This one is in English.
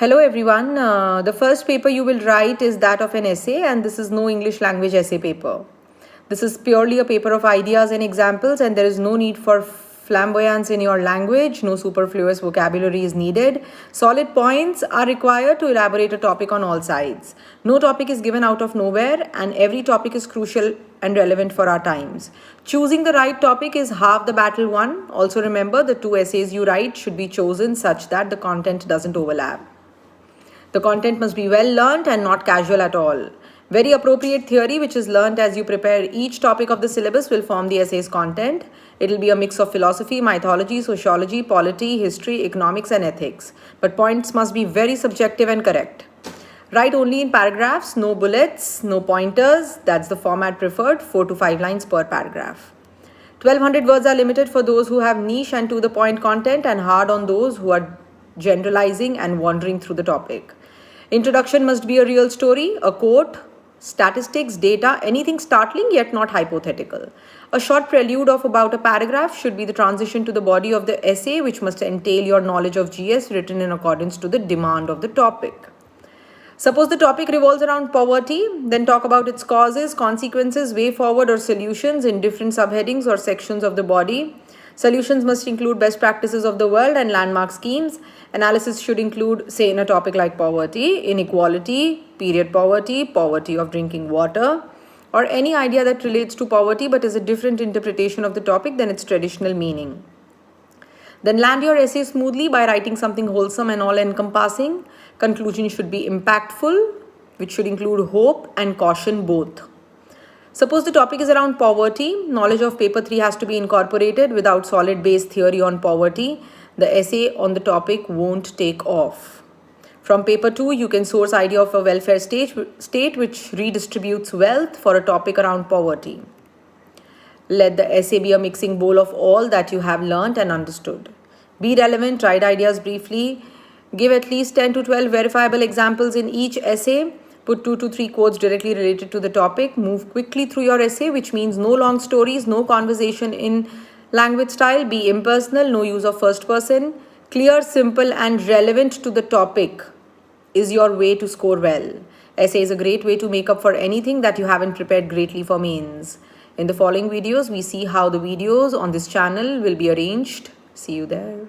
Hello everyone. The first paper you will write is that of an essay, and this is no English language essay paper. This is purely a paper of ideas and examples, and there is no need for flamboyance in your language. No superfluous vocabulary is needed. Solid points are required to elaborate a topic on all sides. No topic is given out of nowhere, and every topic is crucial and relevant for our times. Choosing the right topic is half the battle won. Also remember, the two essays you write should be chosen such that the content doesn't overlap. The content must be well learnt and not casual at all. Very appropriate theory which is learnt as you prepare each topic of the syllabus will form the essay's content. It will be a mix of philosophy, mythology, sociology, polity, history, economics and ethics. But points must be very subjective and correct. Write only in paragraphs, no bullets, no pointers. That's the format preferred, 4 to 5 lines per paragraph. 1200 words are limited for those who have niche and to the point content, and hard on those who are generalizing and wandering through the topic. Introduction must be a real story, a quote, statistics, data, anything startling yet not hypothetical. A short prelude of about a paragraph should be the transition to the body of the essay, which must entail your knowledge of GS written in accordance to the demand of the topic. Suppose the topic revolves around poverty, then talk about its causes, consequences, way forward or solutions in different subheadings or sections of the body. Solutions must include best practices of the world and landmark schemes. Analysis should include, say, in a topic like poverty, inequality, period poverty, poverty of drinking water, or any idea that relates to poverty but is a different interpretation of the topic than its traditional meaning. Then land your essay smoothly by writing something wholesome and all-encompassing. Conclusion should be impactful, which should include hope and caution both. Suppose the topic is around poverty. Knowledge of paper 3 has to be incorporated. Without solid base theory on poverty, the essay on the topic won't take off. From paper 2, you can source idea of a welfare state which redistributes wealth for a topic around poverty. Let the essay be a mixing bowl of all that you have learnt and understood. Be relevant, write ideas briefly. Give at least 10 to 12 verifiable examples in each essay. Put 2 to 3 quotes directly related to the topic. Move quickly through your essay, which means no long stories, no conversation in language style. Be impersonal, no use of first person. Clear, simple and relevant to the topic is your way to score well. Essay is a great way to make up for anything that you haven't prepared greatly for mains. In the following videos, we see how the videos on this channel will be arranged. See you there.